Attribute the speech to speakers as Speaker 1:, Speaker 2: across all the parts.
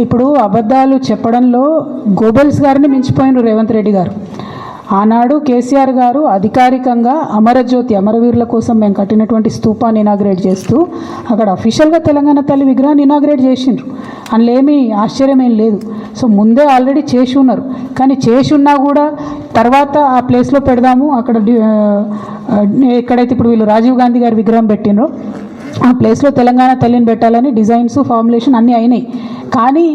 Speaker 1: ఇప్పుడు అబద్ధాలు చెప్పడంలో గోబెల్స్ గారిని మించిపోయిన రేవంత్ రెడ్డి గారు. ఆనాడు కేసీఆర్ గారు అధికారికంగా అమరజ్యోతి అమరవీరుల కోసం మేము కట్టినటువంటి స్తూపాన్ని ఇనాగ్రేట్ చేస్తూ అక్కడ అఫీషియల్గా తెలంగాణ తల్లి విగ్రహాన్ని ఇనాగ్రేట్ చేసిండ్రు. అందులో ఏమీ ఆశ్చర్యం ఏం లేదు. సో ముందే ఆల్రెడీ చేసి ఉన్నారు. కానీ చేసి ఉన్నా కూడా తర్వాత ఆ ప్లేస్లో పెడదాము, అక్కడ ఎక్కడైతే ఇప్పుడు వీళ్ళు రాజీవ్ గాంధీ గారి విగ్రహం పెట్టినరో ఆ ప్లేస్లో తెలంగాణ తల్లిని పెట్టాలని డిజైన్స్ ఫార్ములేషన్ అన్నీ అయినాయి. కానీ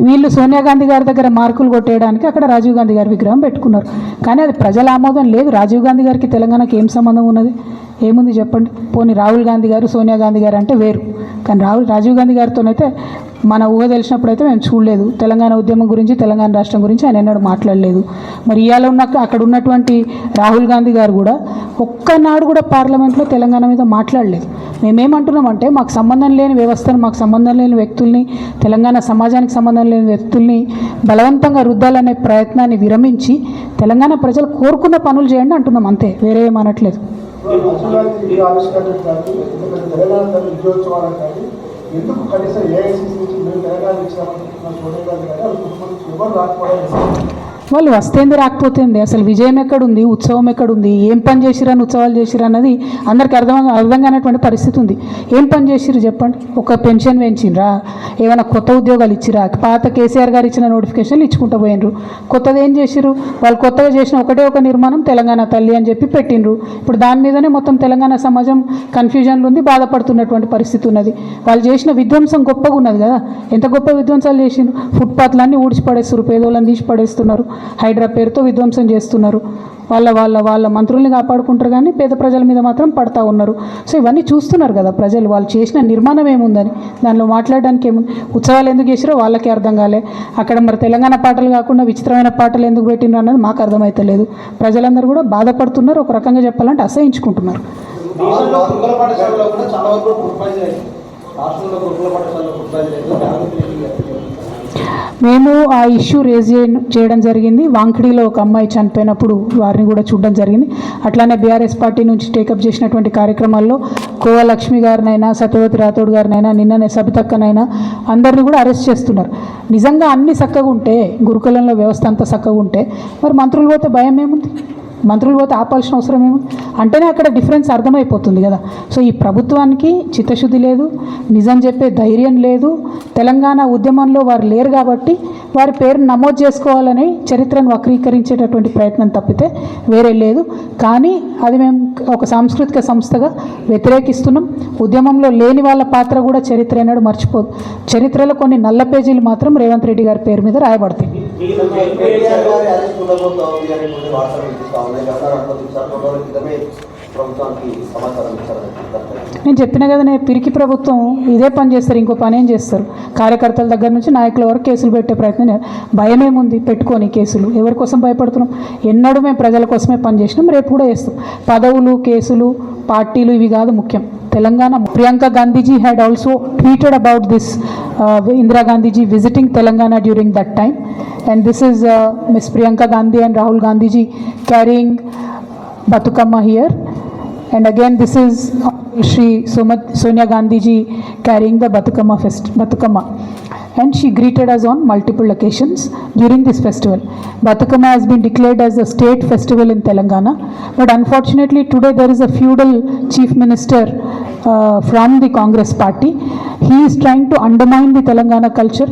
Speaker 1: వీళ్ళు సోనియా గాంధీ గారి దగ్గర మార్కులు కొట్టేయడానికి అక్కడ రాజీవ్ గాంధీ గారి విగ్రహం పెట్టుకున్నారు. కానీ అది ప్రజల ఆమోదం లేదు. రాజీవ్ గాంధీ గారికి తెలంగాణకి ఏం సంబంధం ఉన్నది? ఏముంది చెప్పండి. పోనీ రాహుల్ గాంధీ గారు సోనియా గాంధీ గారు అంటే వేరు. కానీ రాజీవ్ గాంధీ గారితోనైతే మన ఊహ తెలిసినప్పుడైతే మేము చూడలేదు. తెలంగాణ ఉద్యమం గురించి, తెలంగాణ రాష్ట్రం గురించి ఆయన ఎన్నడూ మాట్లాడలేదు. మరి ఇవాళ అక్కడ ఉన్నటువంటి రాహుల్ గాంధీ గారు కూడా ఒక్కనాడు కూడా పార్లమెంట్లో తెలంగాణ మీద మాట్లాడలేదు. మేమేమంటున్నామంటే మాకు సంబంధం లేని వ్యవస్థను, మాకు సంబంధం లేని వ్యక్తుల్ని, తెలంగాణ సమాజానికి సంబంధం లేని వ్యక్తుల్ని బలవంతంగా రుద్దాలనే ప్రయత్నాన్ని విరమించి తెలంగాణ ప్రజలు కోరుకున్న పనులు చేయండి అంటున్నాం, అంతే, వేరే ఏమనట్లేదు.
Speaker 2: ఎందుకు కనీసం ఏఐసీసీ నుంచి మేము తెలంగాణ ఇచ్చామని సోనియా గాంధీ గారు ఎవరు రాకపోవడం?
Speaker 1: వాళ్ళు వస్తేంది రాకపోతుంది. అసలు విజయం ఎక్కడుంది, ఉత్సవం ఎక్కడుంది, ఏం పని చేసిరని ఉత్సవాలు చేసిరు అన్నది అందరికి అర్థం కానటువంటి పరిస్థితి ఉంది. ఏం పని చేసిరు చెప్పండి? ఒక పెన్షన్ పెంచినరా, ఏమైనా కొత్త ఉద్యోగాలు ఇచ్చిరా, పాత కేసీఆర్ గారు ఇచ్చిన నోటిఫికేషన్లు ఇచ్చుకుంటూ పోయినరు. కొత్తది ఏం చేసిరు? వాళ్ళు కొత్తగా చేసిన ఒకటే ఒక నిర్మాణం తెలంగాణ తల్లి అని చెప్పి పెట్టినరు. ఇప్పుడు దాని మీదనే మొత్తం తెలంగాణ సమాజం కన్ఫ్యూజన్లు ఉంది, బాధపడుతున్నటువంటి పరిస్థితి ఉన్నది. వాళ్ళు చేసిన విధ్వంసం గొప్పగా ఉన్నది కదా. ఎంత గొప్ప విధ్వంసాలు చేసిండ్రు. ఫుట్పాత్లన్నీ ఊడ్చి పడేస్తారు, పేదోళ్ళని తీసి పడేస్తున్నారు, హైడ్రా పేరుతో విధ్వంసం చేస్తున్నారు. వాళ్ళ మంత్రుల్ని కాపాడుకుంటారు కానీ పేద ప్రజల మీద మాత్రం పడతా ఉన్నారు. సో ఇవన్నీ చూస్తున్నారు కదా ప్రజలు. వాళ్ళు చేసిన నిర్మాణం ఏముందని దానిలో మాట్లాడడానికి ఏముంది? ఉత్సవాలు ఎందుకు చేసిరో వాళ్ళకి అర్థం కాలే. అక్కడ మరి తెలంగాణ పాటలు కాకుండా విచిత్రమైన పాటలు ఎందుకు పెట్టినారు అన్నది మాకు అర్థమవుతలేదు. ప్రజలందరూ కూడా బాధపడుతున్నారు, ఒక రకంగా చెప్పాలంటే అసహించుకుంటున్నారు. మేము ఆ ఇష్యూ రేజ్ చేయడం జరిగింది. వాంకిడిలో ఒక అమ్మాయి చనిపోయినప్పుడు వారిని కూడా చూడడం జరిగింది. అట్లానే బీఆర్ఎస్ పార్టీ నుంచి టేకప్ చేసినటువంటి కార్యక్రమాల్లో కోవ లక్ష్మి గారినైనా, సత్యవతి రాథోడ్ గారినైనా, నిన్ననే సబితక్కనైనా అందరినీ కూడా అరెస్ట్ చేస్తున్నారు. నిజంగా అన్ని చక్కగా ఉంటే, గురుకులంలో వ్యవస్థ అంతా చక్కగా ఉంటే మరి మంత్రులు పోతే భయం ఏముంది? మంత్రులు పోతే ఆపాల్సిన అవసరం ఏముంది? అంటేనే అక్కడ డిఫరెన్స్ అర్థమైపోతుంది కదా. సో ఈ ప్రభుత్వానికి చిత్తశుద్ధి లేదు, నిజం చెప్పే ధైర్యం లేదు. తెలంగాణ ఉద్యమంలో వారు లేరు కాబట్టి వారి పేరును నమోదు చేసుకోవాలని చరిత్రను వక్రీకరించేటటువంటి ప్రయత్నం తప్పితే వేరే లేదు. కానీ అది మేము ఒక సాంస్కృతిక సంస్థగా వ్యతిరేకిస్తున్నాం. ఉద్యమంలో లేని వాళ్ళ పాత్ర కూడా చరిత్ర అయినాడు మర్చిపోదు. చరిత్రలో కొన్ని నల్ల పేజీలు మాత్రం రేవంత్ రెడ్డి గారి పేరు మీద రాయబడతాయి. నేను చెప్పిన కదా, నేను పిరికి ప్రభుత్వం ఇదే పని చేస్తారు, ఇంకో పని ఏం చేస్తారు? కార్యకర్తల దగ్గర నుంచి నాయకుల వరకు కేసులు పెట్టే ప్రయత్నం. భయం ఏముంది పెట్టుకొని కేసులు? ఎవరి కోసం భయపడుతున్నాం? ఎన్నడూ మేము ప్రజల కోసమే పనిచేసినాం, రేపు కూడా చేస్తాం. పదవులు, కేసులు, పార్టీలు ఇవి కాదు ముఖ్యం. Telangana. Priyanka Gandhiji had also tweeted about this Indira Gandhiji visiting Telangana during that time, and this is Miss Priyanka Gandhi and Rahul Gandhiji carrying Batukamma here, and again this is Shri Sonia Gandhiji carrying the Batukamma, and she greeted us on multiple occasions during this festival. Batukamma has been declared as a state festival in Telangana, but unfortunately today there is a feudal chief minister from the Congress party. He is trying to undermine the Telangana culture.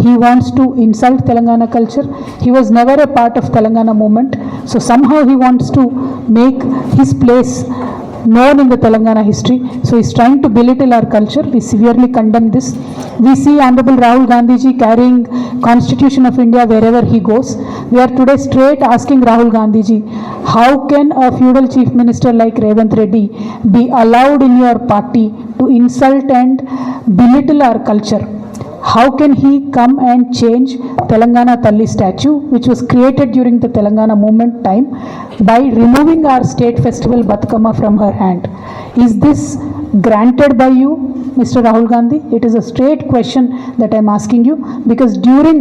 Speaker 1: He wants to insult Telangana culture. He was never a part of Telangana movement, so somehow he wants to make his place known in the Telangana history. So he is trying to belittle our culture. We severely condemn this. We see Honorable Rahul Gandhiji carrying Constitution of India wherever he goes. We are today straight asking Rahul Gandhiji, how can a feudal chief minister like Revanth Reddy be allowed in your party to insult and belittle our culture? How can he come and change Telangana Talli statue, which was created during the Telangana movement time, by removing our state festival Batukamma from her hand? Is this granted by you, Mr. Rahul Gandhi? It is a straight question that I am asking you, because during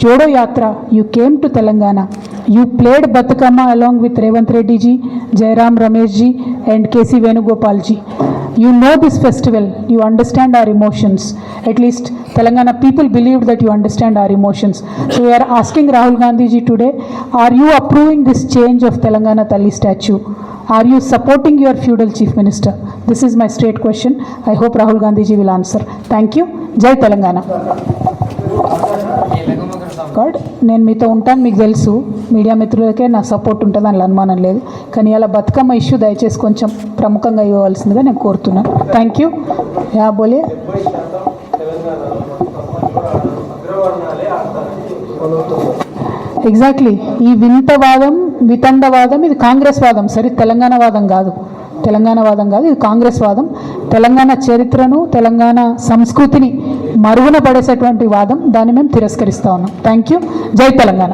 Speaker 1: Jodo Yatra, you came to Telangana. You played Batukama along with Revanth Reddy ji, Jairam Ramesh ji, and KC Venugopal ji. You know this festival, you understand our emotions. At least Telangana people believed that you understand our emotions. So we are asking Rahul Gandhi ji today, are you approving this change of Telangana Talli statue? Are you supporting your feudal chief minister? This is my straight question. I hope Rahul Gandhi ji will answer. Thank you. Jai Telangana. God, నేను మీతో ఉంటాను, మీకు తెలుసు, media మిత్రులకే నా support ఉంటుంది, అందులో అనుమానం లేదు. కానీ అలా బతుకమ్మ ఇష్యూ దయచేసి కొంచెం ప్రముఖంగా ఇవ్వవలసిందిగా నేను కోరుతున్నాను. Thank you. యా బోలే. ఎగ్జాక్ట్లీ, ఈ వితండవాదం ఇది కాంగ్రెస్ వాదం, సరే తెలంగాణ వాదం కాదు. తెలంగాణ వాదం కాదు, ఇది కాంగ్రెస్ వాదం. తెలంగాణ చరిత్రను, తెలంగాణ సంస్కృతిని మరుగున పడేసేటువంటి వాదం, దాన్ని మేము తిరస్కరిస్తా ఉన్నాం. Thank you. జై తెలంగాణ.